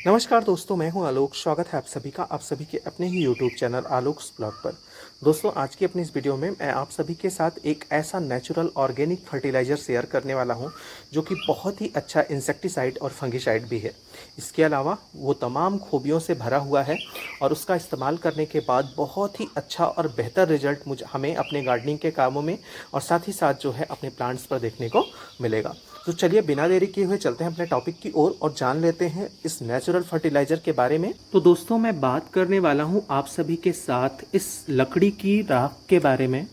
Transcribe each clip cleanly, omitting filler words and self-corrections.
नमस्कार दोस्तों, मैं हूं आलोक। स्वागत है आप सभी का आप सभी के अपने ही यूट्यूब चैनल आलोक्स ब्लॉग पर। दोस्तों, आज की अपनी इस वीडियो में मैं आप सभी के साथ एक ऐसा नेचुरल ऑर्गेनिक फर्टिलाइज़र शेयर करने वाला हूं जो कि बहुत ही अच्छा इंसेक्टिसाइड और फंगिसाइड भी है। इसके अलावा वो तमाम खूबियों से भरा हुआ है और उसका इस्तेमाल करने के बाद बहुत ही अच्छा और बेहतर रिजल्ट हमें अपने गार्डनिंग के कामों में और साथ ही साथ जो है अपने प्लांट्स पर देखने को मिलेगा। तो चलिए बिना देरी किए हुए चलते हैं अपने टॉपिक की ओर और जान लेते हैं इस नेचुरल फर्टिलाइजर के बारे में। तो दोस्तों, मैं बात करने वाला हूं आप सभी के साथ इस लकड़ी की राख के बारे में।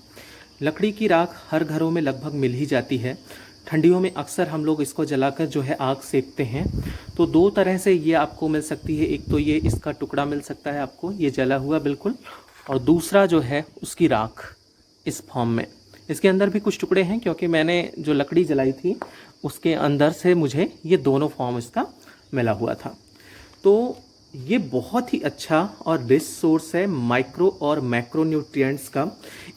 लकड़ी की राख हर घरों में लगभग मिल ही जाती है। ठंडियों में अक्सर हम लोग इसको जलाकर जो है आग सेकते हैं। तो दो तरह से ये आपको मिल सकती है। एक तो ये इसका टुकड़ा मिल सकता है आपको, ये जला हुआ बिल्कुल, और दूसरा जो है उसकी राख इस फॉर्म में। इसके अंदर भी कुछ टुकड़े हैं क्योंकि मैंने जो लकड़ी जलाई थी उसके अंदर से मुझे ये दोनों फॉर्म इसका मिला हुआ था। तो ये बहुत ही अच्छा और रिच सोर्स है माइक्रो और मैक्रो न्यूट्रिएंट्स का।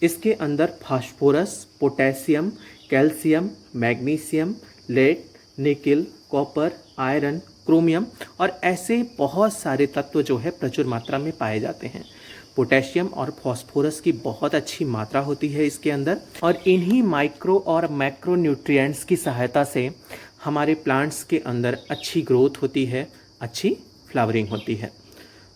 इसके अंदर phosphorus, potassium, calcium, magnesium, lead, nickel, copper, iron, chromium और ऐसे बहुत सारे तत्व जो है प्रचुर मात्रा में पाए जाते हैं। पोटेशियम और फास्फोरस की बहुत अच्छी मात्रा होती है इसके अंदर, और इन्हीं माइक्रो और मैक्रो न्यूट्रिएंट्स की सहायता से हमारे प्लांट्स के अंदर अच्छी ग्रोथ होती है, अच्छी फ्लावरिंग होती है।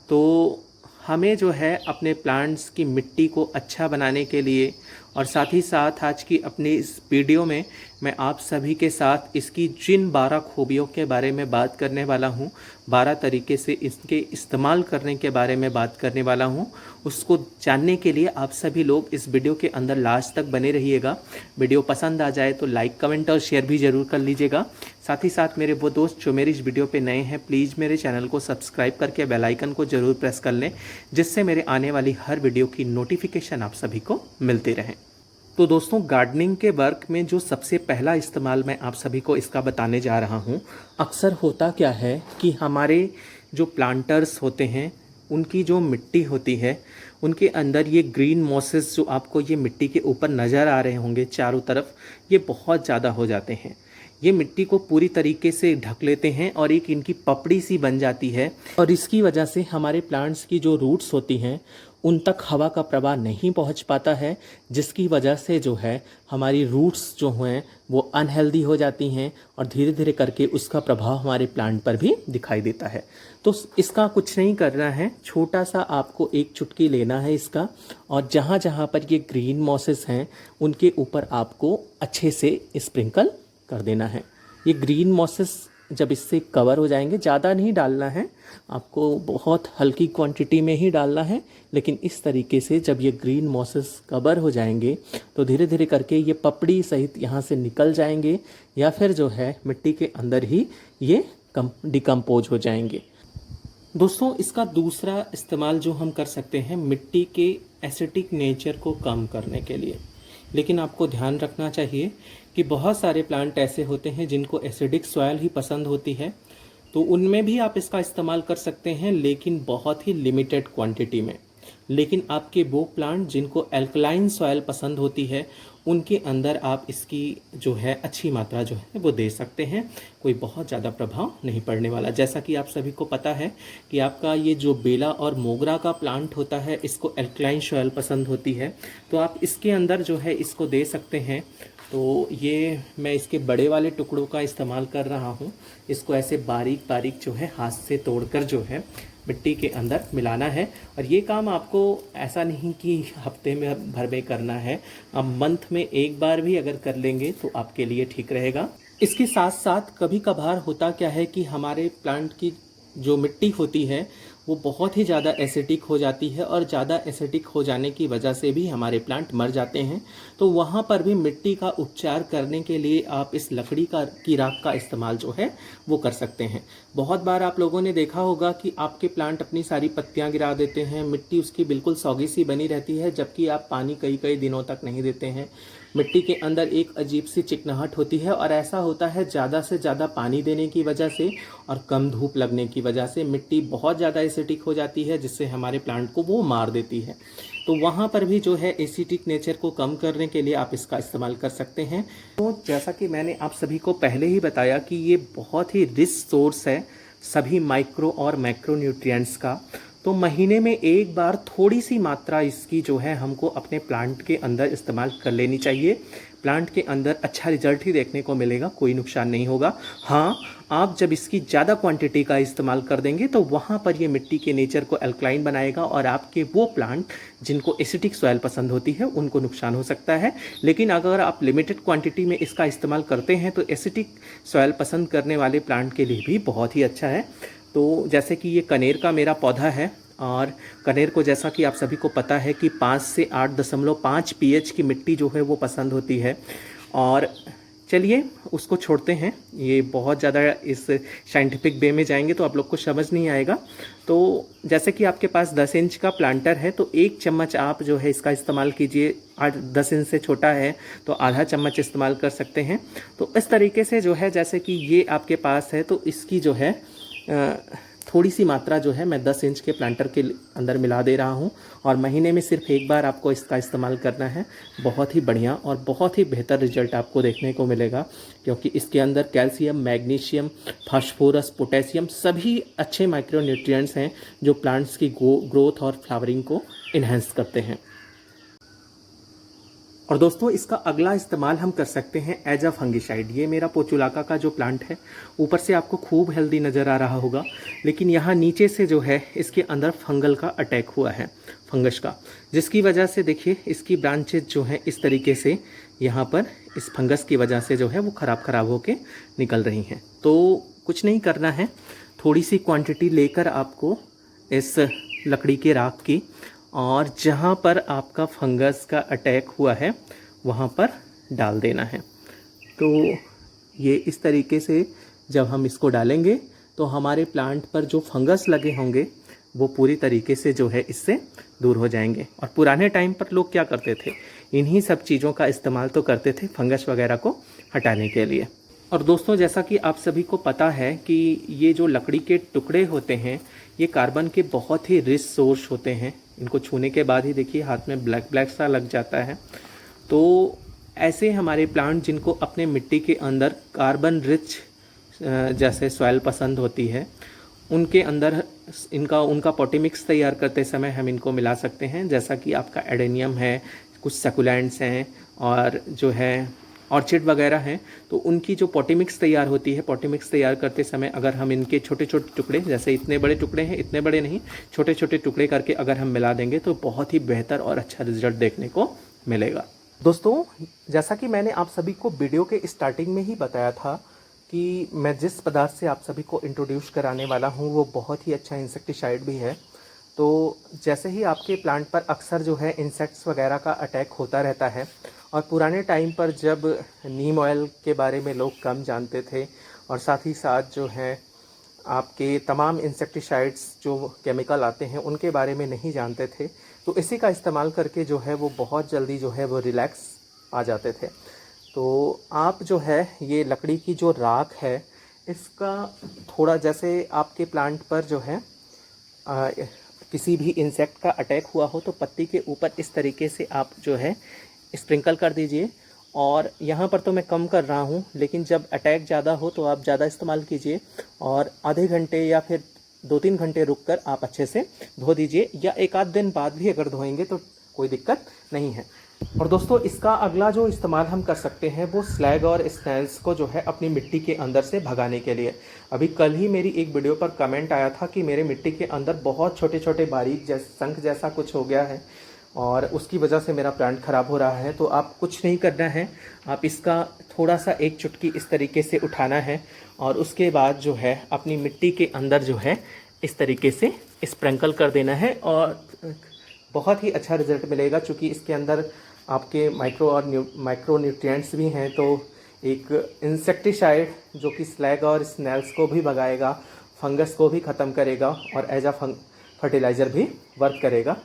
तो हमें जो है अपने प्लांट्स की मिट्टी को अच्छा बनाने के लिए और साथ ही साथ आज की अपनी इस वीडियो में मैं आप सभी के साथ इसकी जिन 12 खूबियों के बारे में बात करने वाला हूँ, 12 तरीके से इसके इस्तेमाल करने के बारे में बात करने वाला हूँ, उसको जानने के लिए आप सभी लोग इस वीडियो के अंदर लास्ट तक बने रहिएगा। वीडियो पसंद आ जाए तो लाइक, कमेंट और शेयर भी ज़रूर कर लीजिएगा। साथ ही साथ मेरे वो दोस्त जो मेरी इस वीडियो पे नए हैं, प्लीज़ मेरे चैनल को सब्सक्राइब करके बेल आइकन को ज़रूर प्रेस कर लें, जिससे मेरे आने वाली हर वीडियो की नोटिफिकेशन आप सभी को मिलती रहे। तो दोस्तों, गार्डनिंग के वर्क में जो सबसे पहला इस्तेमाल मैं आप सभी को इसका बताने जा रहा हूँ। अक्सर होता क्या है कि हमारे जो प्लांटर्स होते हैं उनकी जो मिट्टी होती है उनके अंदर ये ग्रीन मॉसेस जो आपको ये मिट्टी के ऊपर नज़र आ रहे होंगे चारों तरफ, ये बहुत ज़्यादा हो जाते हैं। ये मिट्टी को पूरी तरीके से ढक लेते हैं और एक इनकी पपड़ी सी बन जाती है, और इसकी वजह से हमारे प्लांट्स की जो रूट्स होती हैं उन तक हवा का प्रवाह नहीं पहुंच पाता है, जिसकी वजह से जो है हमारी रूट्स जो हैं वो अनहेल्दी हो जाती हैं और धीरे धीरे करके उसका प्रभाव हमारे प्लांट पर भी दिखाई देता है। तो इसका कुछ नहीं करना है, छोटा सा आपको एक चुटकी लेना है इसका, और जहाँ जहाँ पर ये ग्रीन मॉसेस हैं उनके ऊपर आपको अच्छे से स्प्रिंकल कर देना है। ये ग्रीन मॉसेस जब इससे कवर हो जाएंगे, ज़्यादा नहीं डालना है आपको, बहुत हल्की क्वांटिटी में ही डालना है, लेकिन इस तरीके से जब ये ग्रीन मॉसेस कवर हो जाएंगे तो धीरे धीरे करके ये पपड़ी सहित यहाँ से निकल जाएंगे, या फिर जो है मिट्टी के अंदर ही ये डिकम्पोज हो जाएंगे। दोस्तों, इसका दूसरा इस्तेमाल जो हम कर सकते हैं मिट्टी के एसिडिक नेचर को कम करने के लिए। लेकिन आपको ध्यान रखना चाहिए कि बहुत सारे प्लांट ऐसे होते हैं जिनको एसिडिक सॉइल ही पसंद होती है, तो उनमें भी आप इसका इस्तेमाल कर सकते हैं, लेकिन बहुत ही लिमिटेड क्वांटिटी में। लेकिन आपके वो प्लांट जिनको एल्कलाइन सॉइल पसंद होती है उनके अंदर आप इसकी जो है अच्छी मात्रा जो है वो दे सकते हैं, कोई बहुत ज़्यादा प्रभाव नहीं पड़ने वाला। जैसा कि आप सभी को पता है कि आपका ये जो बेला और मोगरा का प्लांट होता है इसको एल्कलाइन सॉइल पसंद होती है, तो आप इसके अंदर जो है इसको दे सकते हैं। तो ये मैं इसके बड़े वाले टुकड़ों का इस्तेमाल कर रहा हूँ। इसको ऐसे बारीक बारीक जो है हाथ से तोड़कर जो है मिट्टी के अंदर मिलाना है, और ये काम आपको ऐसा नहीं कि हफ्ते में भर में करना है, आप मंथ में एक बार भी अगर कर लेंगे तो आपके लिए ठीक रहेगा। इसके साथ साथ कभी कभार होता क्या है कि हमारे प्लांट की जो मिट्टी होती है वो बहुत ही ज़्यादा एसिडिक हो जाती है, और ज़्यादा एसिडिक हो जाने की वजह से भी हमारे प्लांट मर जाते हैं। तो वहाँ पर भी मिट्टी का उपचार करने के लिए आप इस लकड़ी की राख का इस्तेमाल जो है वो कर सकते हैं। बहुत बार आप लोगों ने देखा होगा कि आपके प्लांट अपनी सारी पत्तियाँ गिरा देते हैं, मिट्टी उसकी बिल्कुल सौगी सी बनी रहती है, जबकि आप पानी कई कई दिनों तक नहीं देते हैं। मिट्टी के अंदर एक अजीब सी चिकनाहट होती है, और ऐसा होता है ज़्यादा से ज़्यादा पानी देने की वजह से और कम धूप लगने की वजह से मिट्टी बहुत ज़्यादा एसिडिक हो जाती है, जिससे हमारे प्लांट को वो मार देती है। तो वहाँ पर भी जो है एसिडिक नेचर को कम करने के लिए आप इसका इस्तेमाल कर सकते हैं। तो जैसा कि मैंने आप सभी को पहले ही बताया कि ये बहुत ही रिच सोर्स है सभी माइक्रो और मैक्रो न्यूट्रिएंट्स का। तो महीने में एक बार थोड़ी सी मात्रा इसकी जो है हमको अपने प्लांट के अंदर इस्तेमाल कर लेनी चाहिए। प्लांट के अंदर अच्छा रिजल्ट ही देखने को मिलेगा, कोई नुकसान नहीं होगा। हाँ, आप जब इसकी ज़्यादा क्वांटिटी का इस्तेमाल कर देंगे तो वहाँ पर ये मिट्टी के नेचर को अल्कलाइन बनाएगा और आपके वो प्लांट जिनको एसिडिक सॉइल पसंद होती है उनको नुकसान हो सकता है। लेकिन अगर आप लिमिटेड क्वांटिटी में इसका इस्तेमाल करते हैं तो एसिडिक सॉइल पसंद करने वाले प्लांट के लिए भी बहुत ही अच्छा है। तो जैसे कि ये कनेर का मेरा पौधा है और कनेर को जैसा कि आप सभी को पता है कि 5 से 8.5 pH की मिट्टी जो है वो पसंद होती है। और चलिए उसको छोड़ते हैं, ये बहुत ज़्यादा इस साइंटिफिक वे में जाएंगे तो आप लोग को समझ नहीं आएगा। तो जैसे कि आपके पास 10 इंच का प्लांटर है तो 1 चम्मच आप जो है इसका इस्तेमाल कीजिए। 10 इंच से छोटा है तो आधा चम्मच इस्तेमाल कर सकते हैं। तो इस तरीके से जो है जैसे कि ये आपके पास है तो इसकी जो है थोड़ी सी मात्रा जो है मैं 10 इंच के प्लांटर के अंदर मिला दे रहा हूँ और महीने में सिर्फ एक बार आपको इसका इस्तेमाल करना है। बहुत ही बढ़िया और बहुत ही बेहतर रिजल्ट आपको देखने को मिलेगा, क्योंकि इसके अंदर कैल्शियम, मैग्नीशियम, फास्फोरस, पोटेशियम सभी अच्छे माइक्रो न्यूट्रिएंट्स हैं जो प्लांट्स की ग्रोथ और फ्लावरिंग को इन्हेंस करते हैं। और दोस्तों इसका अगला इस्तेमाल हम कर सकते हैं एज अ फंगिसाइड। ये मेरा पोचुलाका का जो प्लांट है ऊपर से आपको खूब हेल्दी नज़र आ रहा होगा, लेकिन यहाँ नीचे से जो है इसके अंदर फंगल का अटैक हुआ है, फंगस का, जिसकी वजह से देखिए इसकी ब्रांचेज जो हैं इस तरीके से यहाँ पर इस फंगस की वजह से जो है वो ख़राब होके निकल रही हैं। तो कुछ नहीं करना है, थोड़ी सी क्वांटिटी लेकर आपको इस लकड़ी के राख की और जहाँ पर आपका फंगस का अटैक हुआ है वहाँ पर डाल देना है। तो ये इस तरीके से जब हम इसको डालेंगे तो हमारे प्लांट पर जो फंगस लगे होंगे वो पूरी तरीके से जो है इससे दूर हो जाएंगे। और पुराने टाइम पर लोग क्या करते थे, इन्हीं सब चीज़ों का इस्तेमाल तो करते थे फंगस वगैरह को हटाने के लिए। और दोस्तों जैसा कि आप सभी को पता है कि ये जो लकड़ी के टुकड़े होते हैं ये कार्बन के बहुत ही रिच सोर्स होते हैं। इनको छूने के बाद ही देखिए हाथ में ब्लैक सा लग जाता है। तो ऐसे हमारे प्लांट जिनको अपने मिट्टी के अंदर कार्बन रिच जैसे सॉइल पसंद होती है उनके अंदर उनका पॉटी मिक्स तैयार करते समय हम इनको मिला सकते हैं। जैसा कि आपका एडेनियम है, कुछ सकुलेंट्स हैं और जो है ऑर्चिड वगैरह हैं, तो उनकी जो पॉटी मिक्स तैयार होती है, पॉटी मिक्स तैयार करते समय अगर हम इनके छोटे छोटे टुकड़े, जैसे इतने बड़े टुकड़े हैं, इतने बड़े नहीं, छोटे छोटे टुकड़े करके अगर हम मिला देंगे तो बहुत ही बेहतर और अच्छा रिजल्ट देखने को मिलेगा। दोस्तों जैसा कि मैंने आप सभी को वीडियो के स्टार्टिंग में ही बताया था कि मैं जिस पदार्थ से आप सभी को इंट्रोड्यूस कराने वाला हूँ वो बहुत ही अच्छा इंसेक्टिसाइड भी है। तो जैसे ही आपके प्लांट पर अक्सर जो है इंसेक्ट्स वगैरह का अटैक होता रहता है और पुराने टाइम पर जब नीम ऑयल के बारे में लोग कम जानते थे और साथ ही साथ जो है आपके तमाम इंसेक्टिसाइड्स जो केमिकल आते हैं उनके बारे में नहीं जानते थे, तो इसी का इस्तेमाल करके जो है वो बहुत जल्दी जो है वो रिलैक्स आ जाते थे। तो आप जो है ये लकड़ी की जो राख है इसका थोड़ा, जैसे आपके प्लांट पर जो है किसी भी इंसेक्ट का अटैक हुआ हो तो पत्ती के ऊपर इस तरीके से आप जो है स्प्रिंकल कर दीजिए। और यहाँ पर तो मैं कम कर रहा हूँ, लेकिन जब अटैक ज़्यादा हो तो आप ज़्यादा इस्तेमाल कीजिए और आधे घंटे या फिर 2-3 घंटे रुककर आप अच्छे से धो दीजिए, या एक आध दिन बाद भी अगर धोएंगे तो कोई दिक्कत नहीं है। और दोस्तों इसका अगला जो इस्तेमाल हम कर सकते हैं वो स्लैग और स्नेल्स को जो है अपनी मिट्टी के अंदर से भगाने के लिए। अभी कल ही मेरी एक वीडियो पर कमेंट आया था कि मेरे मिट्टी के अंदर बहुत छोटे छोटे बारीक शंख जैसा कुछ हो गया है और उसकी वजह से मेरा प्लांट ख़राब हो रहा है। तो आप कुछ नहीं करना है, आप इसका थोड़ा सा एक चुटकी इस तरीके से उठाना है और उसके बाद जो है अपनी मिट्टी के अंदर जो है इस तरीके से स्प्रिंकल कर देना है और बहुत ही अच्छा रिजल्ट मिलेगा। चूँकि इसके अंदर आपके माइक्रो न्यूट्रिएंट्स भी हैं, तो एक इंसेक्टिसाइड जो कि स्लैग और स्नेल्स को भी भगाएगा, फंगस को भी ख़त्म करेगा और एज अ फर्टिलाइज़र भी वर्क करेगा।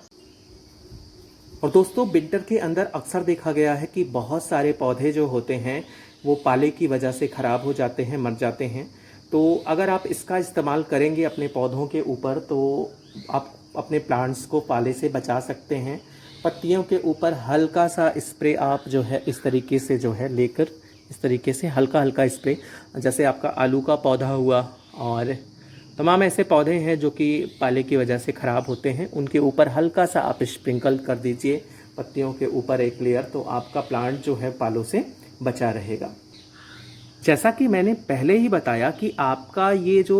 और दोस्तों विंटर के अंदर अक्सर देखा गया है कि बहुत सारे पौधे जो होते हैं वो पाले की वजह से ख़राब हो जाते हैं, मर जाते हैं। तो अगर आप इसका इस्तेमाल करेंगे अपने पौधों के ऊपर तो आप अपने प्लांट्स को पाले से बचा सकते हैं। पत्तियों के ऊपर हल्का सा स्प्रे आप जो है इस तरीके से जो है लेकर इस तरीके से हल्का हल्का स्प्रे, जैसे आपका आलू का पौधा हुआ और तमाम ऐसे पौधे हैं जो कि पाले की वजह से ख़राब होते हैं, उनके ऊपर हल्का सा आप स्प्रिंकल कर दीजिए पत्तियों के ऊपर एक लेयर, तो आपका प्लांट जो है पालों से बचा रहेगा। जैसा कि मैंने पहले ही बताया कि आपका ये जो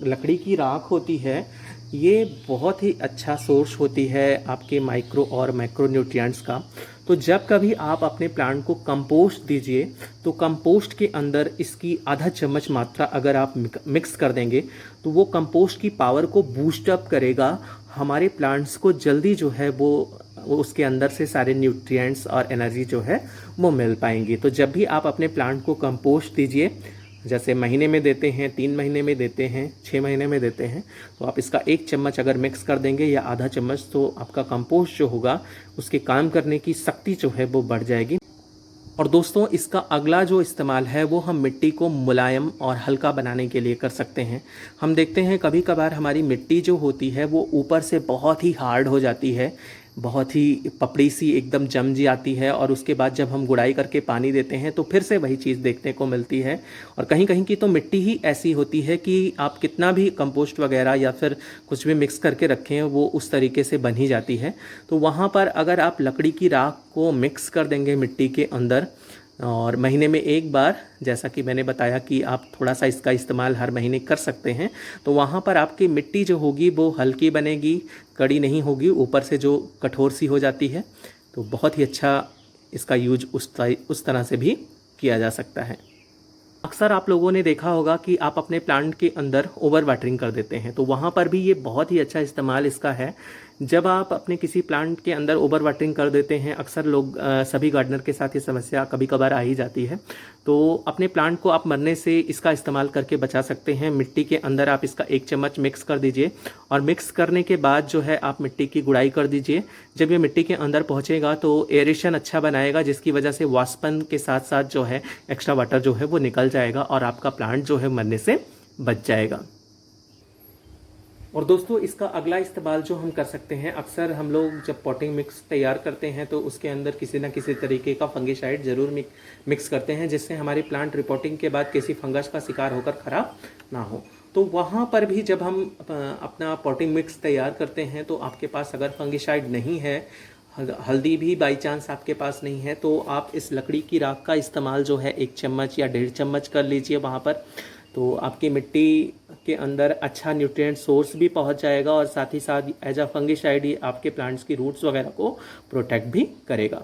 लकड़ी की राख होती है, ये बहुत ही अच्छा सोर्स होती है आपके माइक्रो और मैक्रो न्यूट्रिएंट्स का। तो जब कभी आप अपने प्लांट को कंपोस्ट दीजिए तो कंपोस्ट के अंदर इसकी आधा चम्मच मात्रा अगर आप मिक्स कर देंगे तो वो कंपोस्ट की पावर को बूस्ट अप करेगा। हमारे प्लांट्स को जल्दी जो है वो उसके अंदर से सारे न्यूट्रिएंट्स और एनर्जी जो है वो मिल पाएंगी। तो जब भी आप अपने प्लांट को कंपोस्ट दीजिए, जैसे महीने में देते हैं, 3 महीने में देते हैं, 6 महीने में देते हैं, तो आप इसका 1 चम्मच अगर मिक्स कर देंगे या आधा चम्मच, तो आपका कंपोस्ट जो होगा उसके काम करने की शक्ति जो है वो बढ़ जाएगी। और दोस्तों, इसका अगला जो इस्तेमाल है वो हम मिट्टी को मुलायम और हल्का बनाने के लिए कर सकते हैं। हम देखते हैं कभी कभार हमारी मिट्टी जो होती है वो ऊपर से बहुत ही हार्ड हो जाती है, बहुत ही पपड़ी सी एकदम जम जाती है, और उसके बाद जब हम गुड़ाई करके पानी देते हैं तो फिर से वही चीज़ देखने को मिलती है। और कहीं कहीं की तो मिट्टी ही ऐसी होती है कि आप कितना भी कंपोस्ट वगैरह या फिर कुछ भी मिक्स करके रखें वो उस तरीके से बन ही जाती है। तो वहाँ पर अगर आप लकड़ी की राख को मिक्स कर देंगे मिट्टी के अंदर, और महीने में एक बार, जैसा कि मैंने बताया कि आप थोड़ा सा इसका इस्तेमाल हर महीने कर सकते हैं, तो वहाँ पर आपकी मिट्टी जो होगी वो हल्की बनेगी, कड़ी नहीं होगी, ऊपर से जो कठोर सी हो जाती है। तो बहुत ही अच्छा इसका यूज उस तरह से भी किया जा सकता है। अक्सर आप लोगों ने देखा होगा कि आप अपने प्लांट के अंदर ओवर वाटरिंग कर देते हैं, तो वहाँ पर भी ये बहुत ही अच्छा इस्तेमाल इसका है। जब आप अपने किसी प्लांट के अंदर ओवर वाटरिंग कर देते हैं, अक्सर लोग सभी गार्डनर के साथ ये समस्या कभी कभार आ ही जाती है, तो अपने प्लांट को आप मरने से इसका इस्तेमाल करके बचा सकते हैं। मिट्टी के अंदर आप इसका 1 चम्मच मिक्स कर दीजिए, और मिक्स करने के बाद जो है आप मिट्टी की गुड़ाई कर दीजिए। जब ये मिट्टी के अंदर पहुँचेगा तो एरेशन अच्छा बनाएगा, जिसकी वजह से वाष्पन के साथ साथ जो है एक्स्ट्रा वाटर जो है वो निकल जाएगा और आपका प्लांट जो है मरने से बच जाएगा। और दोस्तों, इसका अगला इस्तेमाल जो हम कर सकते हैं, अक्सर हम लोग जब पॉटिंग मिक्स तैयार करते हैं तो उसके अंदर किसी न किसी तरीके का फंगिसाइड ज़रूर मिक्स करते हैं, जिससे हमारी प्लांट रिपोर्टिंग के बाद किसी फंगस का शिकार होकर ख़राब ना हो। तो वहाँ पर भी जब हम अपना पॉटिंग मिक्स तैयार करते हैं तो आपके पास अगर फंगिसाइड नहीं है, हल्दी भी बाई चांस आपके पास नहीं है, तो आप इस लकड़ी की राख का इस्तेमाल जो है 1 चम्मच या 1.5 चम्मच कर लीजिए वहाँ पर। तो आपकी मिट्टी के अंदर अच्छा न्यूट्रिएंट सोर्स भी पहुंच जाएगा, और साथ ही साथ एज अ फंगिसाइड ही आपके प्लांट्स की रूट्स वगैरह को प्रोटेक्ट भी करेगा।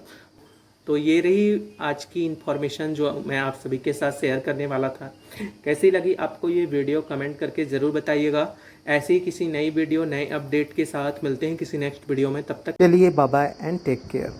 तो ये रही आज की इन्फॉर्मेशन जो मैं आप सभी के साथ शेयर करने वाला था। कैसी लगी आपको ये वीडियो, कमेंट करके ज़रूर बताइएगा। ऐसे ही किसी नई वीडियो, नए अपडेट के साथ मिलते हैं किसी नेक्स्ट वीडियो में। तब तक के लिए bye bye and take care.